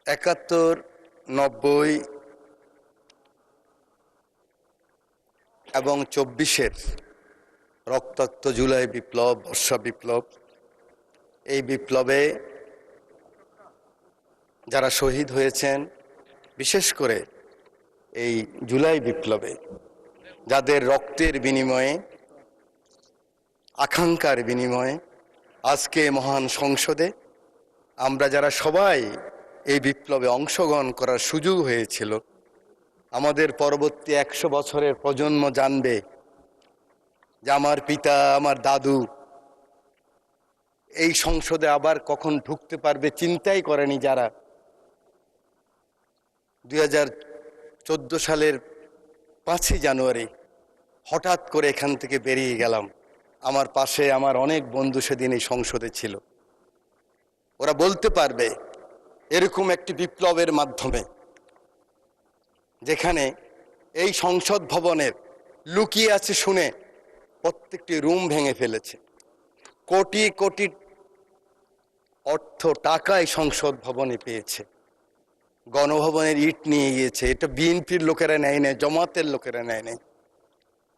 71, 90 এবং 24-এর রক্তাক্ত জুলাই বিপ্লব, বর্ষা বিপ্লব, এই বিপ্লবে যারা শহীদ হয়েছেন, বিশেষ করে এই জুলাই বিপ্লবে যাদের রক্তের বিনিময়ে, আকাঙ্ক্ষার বিনিময়ে আজকে মহান সংসদে আমরা যারা সবাই এই বিপ্লবে অংশগ্রহণ করার সুযোগ হয়েছিল, আমাদের পরবর্তী 100 বছরের প্রজন্ম জানবে যে আমার পিতা, আমার দাদু এই সংসদে আবার কখন ঢুকতে পারবে চিন্তাই করেনি যারা। 2014 সালের 5ই জানুয়ারি হঠাৎ করে এখান থেকে বেরিয়ে গেলাম। আমার পাশে আমার অনেক বন্ধু সেদিন এই সংসদে ছিল। ওরা বলতে পারবে এরকম একটি বিপ্লবের মাধ্যমে, যেখানে এই সংসদ ভবনের লুকিয়ে আছে শুনে প্রত্যেকটি রুম ভেঙে ফেলেছে, কোটি কোটি অর্থ টাকা এই সংসদ ভবনে পেয়েছে, গণভবনের ইট নিয়ে গিয়েছে। এটা বিএনপির লোকেরা নেয় নাই, জামাতের লোকেরা নেয় নাই,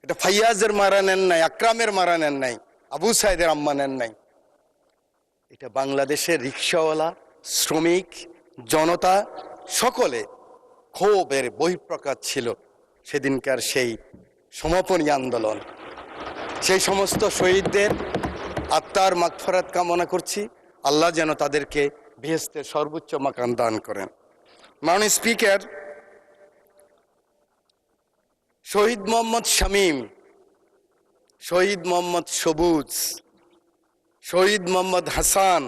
এটা ফাইয়াজের মারা নেন নাই, আকরামের মারা নেন নাই, আবু সাইদের আম্মা নেন নাই। এটা বাংলাদেশের রিক্সাওয়ালা, শ্রমিক, জনতা সকলে ক্ষোভের বহিঃপ্রকাশ ছিল সেদিনকার সেই সমাপনী আন্দোলন। সেই সমস্ত শহীদদের আত্মার মাগফিরাত কামনা করছি। আল্লাহ যেন তাদেরকে বেহেশতের সর্বোচ্চ মাকাম দান করেন। মাননীয় স্পিকার, শহীদ মোহাম্মদ শামীম, শহীদ মোহাম্মদ সবুজ, শহীদ মোহাম্মদ হাসান,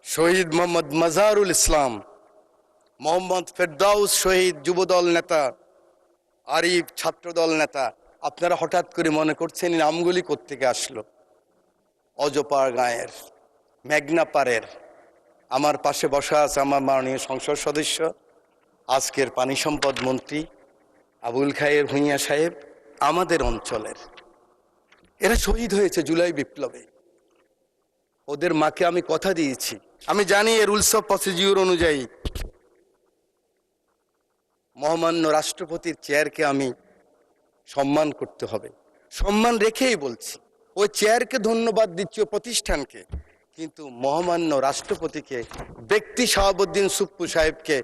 শহীদ মোহাম্মদ মাজারুল ইসলাম, মোহাম্মদ ফেরদাউস শহীদ যুবদল নেতা, আরিফ ছাত্রদল নেতা, আপনারা হঠাৎ করে মনে করছেন এই নামগুলি কোত্থেকে আসলো? অজপাড় গাঁয়ের, মেঘনা পাড়ের। আমার পাশে বসা আছে আমার মাননীয় সংসদ সদস্য, আজকের পানি সম্পদ মন্ত্রী আবুল খায়ের ভূঁইয়া সাহেব, আমাদের অঞ্চলের। এরা শহীদ হয়েছে জুলাই বিপ্লবে। ওদের মাকে আমি কথা দিয়েছি, আমি জানি এর রুলস অফ প্রসিডিউর অনুযায়ী মহামান্য রাষ্ট্রপতির চেয়ারকে আমি সম্মান করতে হবে, সম্মান রেখেই বলছি। ওই চেয়ারকে ধন্যবাদ দিচ্ছি, ও প্রতিষ্ঠানকে, কিন্তু মহামান্য রাষ্ট্রপতিকে, ব্যক্তি শাহাবুদ্দিন সুপ্পু সাহেবকে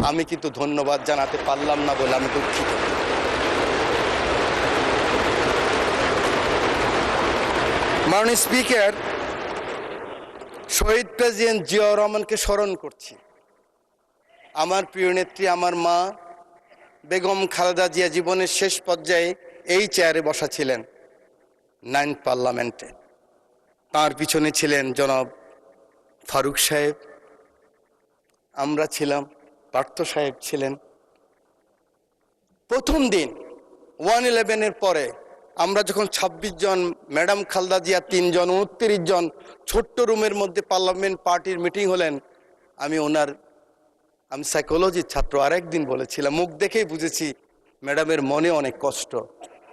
আমি কিন্তু ধন্যবাদ জানাতে পারলাম না বলে আমি দুঃখিত। মাননীয় স্পিকার, শহীদ প্রেসিডেন্ট জিয়াউর রহমানকে স্মরণ করছি। আমার প্রিয় নেত্রী, আমার মা বেগম খালেদা জিয়া জীবনের শেষ পর্যায়ে এই চেয়ারে বসা ছিলেন 9 পার্লামেন্টে। তার পিছনে ছিলেন জনাব ফারুক সাহেব, আমরা ছিলাম, পার্থ সাহেব ছিলেন। প্রথম দিন 1/11-এর পরে আমরা যখন 26 জন, ম্যাডাম খালেদা জিয়া 3 জন, 29 জন ছোট্ট রুমের মধ্যে পার্লামেন্ট পার্টির মিটিং হলেন, আমি সাইকোলজির ছাত্র, আরেকদিন বলেছিলাম, মুখ দেখেই বুঝেছি ম্যাডামের মনে অনেক কষ্ট।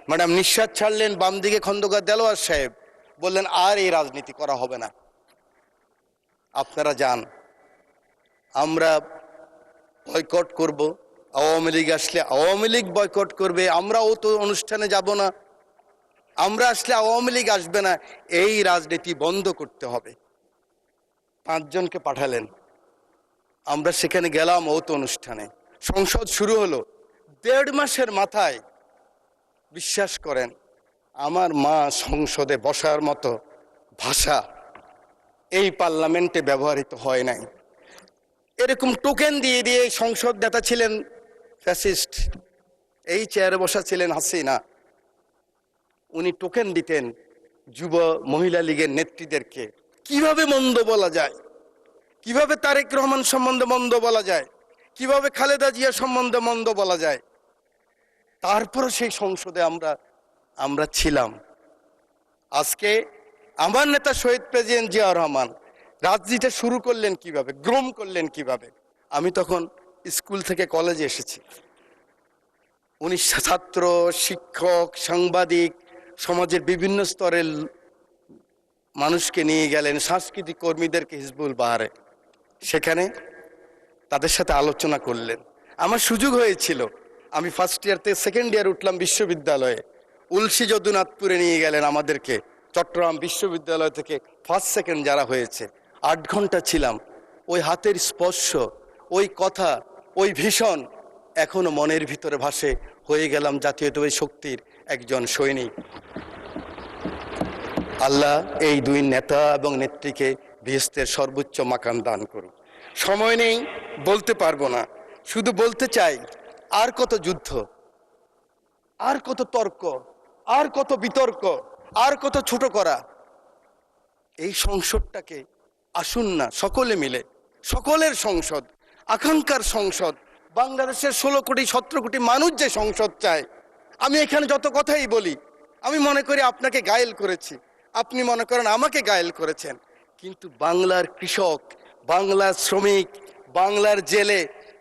ম্যাডাম নিঃশ্বাস ছাড়লেন, বাম দিকে খন্দকার দেলোয়ার সাহেব বললেন আর এই রাজনীতি করা হবে না, আপনারা যান, আমরা বয়কট করব। আওয়ামী লীগ আসলে আওয়ামী লীগ বয়কট করবে, আমরাও তো অনুষ্ঠানে যাব না, আমরা আসলে আওয়ামী লীগ আসবে না, এই রাজনীতি বন্ধ করতে হবে। 5 জনকে পাঠালেন, আমরা সেখানে গেলাম ও তো অনুষ্ঠানে। সংসদ শুরু হলো, 1.5 মাসের মাথায় বিশ্বাস করেন আমার মা সংসদে বসার মতো ভাষা এই পার্লামেন্টে ব্যবহৃত হয় নাই। এরকম টোকেন দিয়ে দিয়ে সংসদ নেতা ছিলেন ফ্যাসিস্ট, এই চেয়ারে বসা ছিলেন হাসিনা। উনি টোকেন দিতেন যুব মহিলা লীগের নেত্রীদেরকে, কিভাবে মন্দ বলা যায়, কিভাবে তারেক রহমান সম্বন্ধে মন্দ বলা যায়, কিভাবে খালেদা জিয়া সম্বন্ধে মন্দ বলা যায়। তারপরও সেই সংসদে আমরা ছিলাম। আজকে আমার নেতা শহীদ প্রেসিডেন্ট জিয়াউর রহমান রাজনীতিটা শুরু করলেন কিভাবে, গ্রোম করলেন কিভাবে। আমি তখন স্কুল থেকে কলেজে এসেছি। উনি ছাত্র, শিক্ষক, সাংবাদিক, সমাজের বিভিন্ন স্তরের মানুষকে নিয়ে গেলেন, সাংস্কৃতিক কর্মীদেরকে হিজবুল বাহারে। সেখানে তাদের সাথে আলোচনা করলেন। আমার সুযোগ হয়েছিল, আমি ফার্স্ট ইয়ার থেকে সেকেন্ড ইয়ার উঠলাম বিশ্ববিদ্যালয়ে। উলসি যদুনাথপুরে নিয়ে গেলেন আমাদেরকে, চট্টগ্রাম বিশ্ববিদ্যালয় থেকে ফার্স্ট সেকেন্ড যারা হয়েছে। 8 ঘন্টা ছিলাম। ওই হাতের স্পর্শ, ওই কথা, ওই ভীষণ এখনো মনের ভিতরে ভাসে। হয়ে গেলাম জাতীয়তাবাদী শক্তির একজন সৈনিক। আল্লাহ এই দুই নেতা এবং নেত্রীকে বেহেশতের সর্বোচ্চ মাকাম দান করুন। সময় নেই, বলতে পারবো না, শুধু বলতে চাই, আর কত যুদ্ধ, আর কত তর্ক, আর কত বিতর্ক, আর কত ছোট করা। এই সংসদটাকে আসুন না সকলে মিলে, সকলের সংসদ, আকাঙ্ক্ষার সংসদ, বাংলাদেশের 16 কোটি 17 কোটি মানুষ যে সংসদ চায়। আমি এখানে যত কথাই বলি, আমি মনে করি আপনাকে ঘায়েল করেছি, আপনি মনে করেন আমাকে ঘায়েল করেছেন, কিন্তু বাংলার কৃষক, বাংলার শ্রমিক, বাংলার জেলে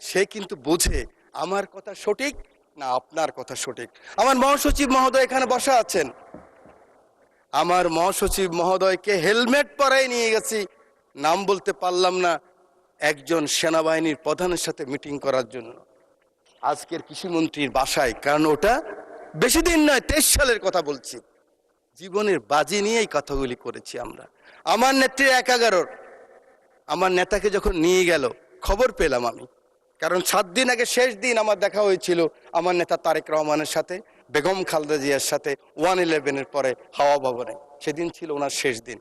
সে কিন্তু বোঝে আমার কথা সঠিক না আপনার কথা সঠিক। আমার মহাসচিব মহোদয় এখানে বসা আছেন, আমার মহাসচিব মহোদয়কে হেলমেট পরাই নিয়ে গেছি, নাম বলতে পারলাম না, একজন সেনাবাহিনীর প্রধানের সাথে মিটিং করার জন্য আজকের কৃষিমন্ত্রীর বাসায়। কারণ ওটা বেশি দিন নয়, 23 সালের কথা বলছি। জীবনের বাজি নিয়েই কথাগুলি করেছি আমরা। আমার নেত্রীর 11 আমার নেতাকে যখন নিয়ে গেল খবর পেলাম আমি, কারণ 7 দিন আগে শেষ দিন আমার দেখা হয়েছিল আমার নেতা তারেক রহমানের সাথে, বেগম খালেদা জিয়ার সাথে 111-এর পরে হাওয়া ভবনে। সেদিন ছিল ওনার শেষ দিন।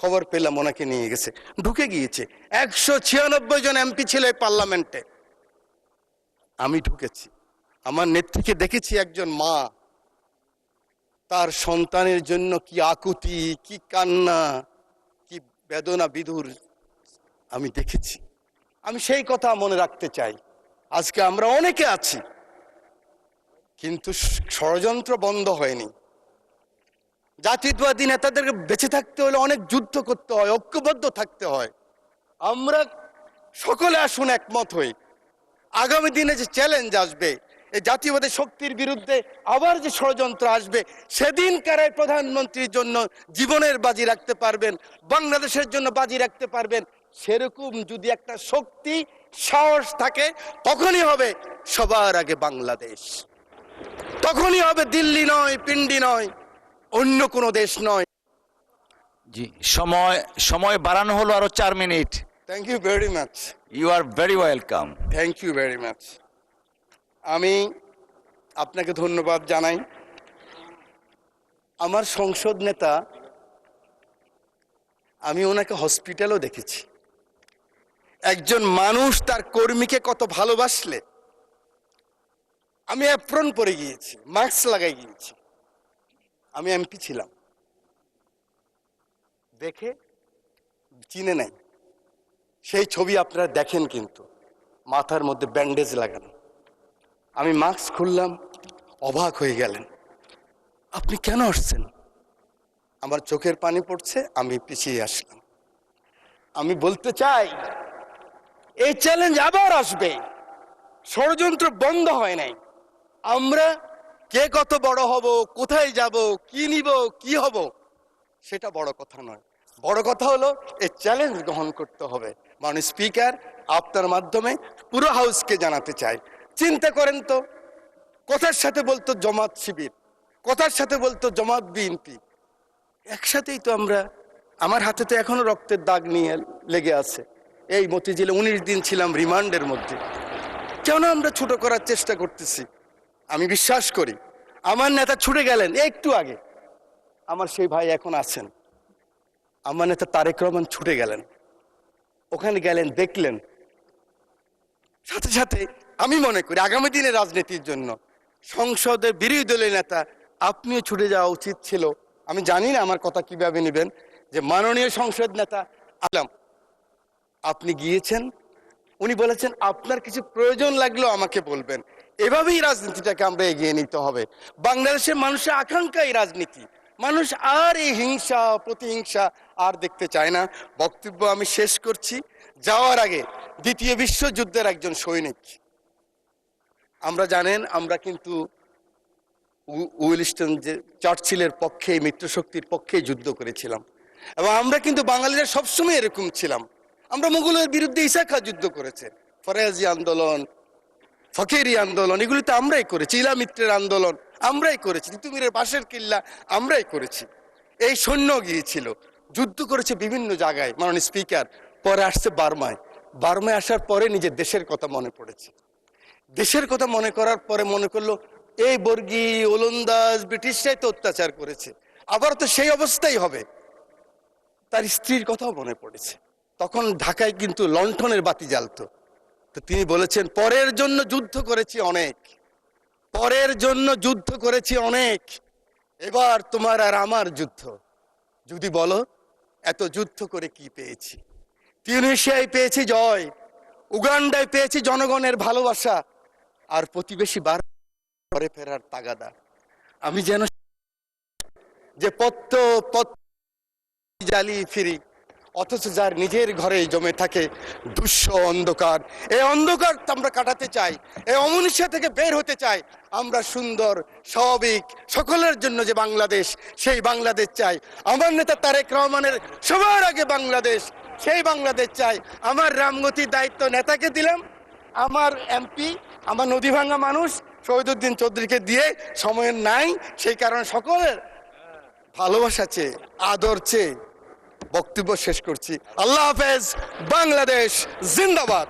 খবর পেলাম ওনাকে নিয়ে গেছে, ঢুকে গিয়েছে। 196 জন এমপি ছিল এই পার্লামেন্টে, আমি ঢুকেছি। আমার নেত্রীকে দেখেছি, একজন মা, তার সন্তানের জন্য কি আকুতি, কি কান্না, কি বেদনা বিধুর আমি দেখেছি। আমি সেই কথা মনে রাখতে চাই। আজকে আমরা অনেকে আছি, কিন্তু ষড়যন্ত্র বন্ধ হয়নি। জাতীয়তাবাদী নেতাদেরকে বেঁচে থাকতে হলে অনেক যুদ্ধ করতে হয়, ঐক্যবদ্ধ থাকতে হয়। আমরা সকলে আসুন একমত হই। আগামী দিনে যে চ্যালেঞ্জ আসবে, এই জাতীয়বাদী শক্তির বিরুদ্ধে আবার যে ষড়যন্ত্র আসবে, সেদিনকার প্রধানমন্ত্রীর জন্য জীবনের বাজি রাখতে পারবেন, বাংলাদেশের জন্য বাজি রাখতে পারবেন, সেরকম যদি একটা শক্তি সাহস থাকে, তখনই হবে সবার আগে বাংলাদেশ, তখনই হবে দিল্লি নয়, পিন্ডি নয়, অন্য কোনো দেশ নয়। জি, সময় সময় বাড়ানো হলো আরো 4 minute. Thank you very much. You are very welcome. Thank you very much. আমি আপনাকে ধন্যবাদ জানাই। আমার সংসদ নেতা, আমি ওনাকে হসপিটালও দেখেছি। একজন মানুষ তার কর্মীকে কত ভালোবাসলে, আমি অ্যাপ্রন পরে গিয়েছি, মাস্ক লাগাই গিয়েছি। আমি এমপি ছিলাম, দেখে চিনে নাই। সেই ছবি আপনারা দেখেন, কিন্তু মাথার মধ্যে ব্যান্ডেজ লাগানো। আমি মাস্ক খুললাম, অবাক হয়ে গেলেন, আপনি কেন আসছেন? আমার চোখের পানি পড়ছে, আমি পিছিয়ে আসলাম। আমি বলতে চাই, এই চ্যালেঞ্জ আবার আসবে, ষড়যন্ত্র বন্ধ হয় নাই। আমরা কে কত বড় হব, কোথায় যাব, কি নিব, কি হব, সেটা বড় কথা নয়। বড় কথা হলো এই চ্যালেঞ্জ গ্রহণ করতে হবে। মাননীয় স্পিকার, আপনার মাধ্যমে পুরো হাউসকে জানাতে চাই, চিন্তা করেন তো, কথার সাথে বলতো জামাত শিবির, কথার সাথে বলতো জামাত বিএনপি, একসাথেই তো আমরা। আমার হাতে তো এখনো রক্তের দাগ নিয়ে লেগে আছে। এই মতিঝিলে 19 দিন ছিলাম রিমান্ডের মধ্যে। কেন আমরা ছোট করার চেষ্টা করতেছি? আমি বিশ্বাস করি আমার নেতা ছুটে গেলেন একটু আগে, আমার সেই ভাই এখন আছেন, আমার নেতা তারেক রহমান ছুটে গেলেন, ওখানে গেলেন, দেখলেন। সাথে সাথে আমি মনে করি আগামী দিনের রাজনীতির জন্য সংসদের বিরোধী দলের নেতা আপনিও ছুটে যাওয়া উচিত ছিল। আমি জানি না আমার কথা কিভাবে নেবেন, যে মাননীয় সংসদ নেতা আলম, আপনি গিয়েছেন, উনি বলেছেন আপনার কিছু প্রয়োজন লাগলেও আমাকে বলবেন। এভাবেই রাজনীতিটাকে আমরা এগিয়ে নিতে হবে। বাংলাদেশের মানুষের আকাঙ্ক্ষা এই রাজনীতি। মানুষ আর এই হিংসা প্রতিহিংসা আর দেখতে চায় না। বক্তব্য আমি শেষ করছি। যাওয়ার আগে দ্বিতীয় বিশ্বযুদ্ধের একজন সৈনিক, আমরা জানেন আমরা কিন্তু উইলস্টন যে চার্চিলের পক্ষে, মিত্রশক্তির পক্ষে যুদ্ধ করেছিলাম, এবং আমরা কিন্তু বাঙালিরা সবসময় এরকম ছিলাম। আমরা মুঘলের বিরুদ্ধে ঈসা খাঁ যুদ্ধ করেছে, ফরাজি আন্দোলন, ফকিরি আন্দোলন, এগুলি তো আমরাই করেছি। ইলা মিত্রের আন্দোলন আমরাই করেছি, তিতুমিরের পাশের কিল্লা আমরাই করেছি। এই সৈন্য গিয়েছিল, যুদ্ধ করেছে বিভিন্ন জায়গায় মাননীয় স্পিকার। পরে আসছে বার্মায়, বার্মায় আসার পরে নিজের দেশের কথা মনে পড়েছে। দেশের কথা মনে করার পরে মনে করলো এই বর্গী ওলন্দাজ ব্রিটিশরাই তো অত্যাচার করেছে, আবার তো সেই অবস্থাই হবে। তার স্ত্রীর কথাও মনে পড়েছে। তখন ঢাকায় কিন্তু লণ্ঠনের বাতি জ্বালতো। তো তিনি বলেছেন, পরের জন্য যুদ্ধ করেছি অনেক, পরের জন্য যুদ্ধ করেছি অনেক, এবার তোমার আর আমার যুদ্ধ। যদি বলো এত যুদ্ধ করে কি পেয়েছি? তিউনিসিয়ায় পেয়েছি জয়, উগান্ডায় পেয়েছি জনগণের ভালোবাসা, আর প্রতিবেশী বার ঘরে ফেরার তাগাদা। আমি যেন যে পত্র জ্বালিয়ে ফিরি, অথচ যার নিজের ঘরে জমে থাকে দুঃস্ব অন্ধকার। এই অন্ধকার আমরা কাটাতে চাই, এই অমনুষ্য থেকে বের হতে চাই। আমরা সুন্দর স্বাভাবিক সকলের জন্য যে বাংলাদেশ, সেই বাংলাদেশ চাই। আমার নেতা তারেক রহমানের সবার আগে বাংলাদেশ, সেই বাংলাদেশ চাই। আমার রামগতির দায়িত্ব নেতাকে দিলাম, আমার এমপি, আমার নদী ভাঙ্গা মানুষ শহীদুদ্দিন চৌধুরীকে দিয়ে সময় নাই, সেই কারণে সকলের ভালোবাসা চেয়ে, আদর চেয়ে বক্তব্য শেষ করছি। আল্লাহ হাফেজ, বাংলাদেশ জিন্দাবাদ।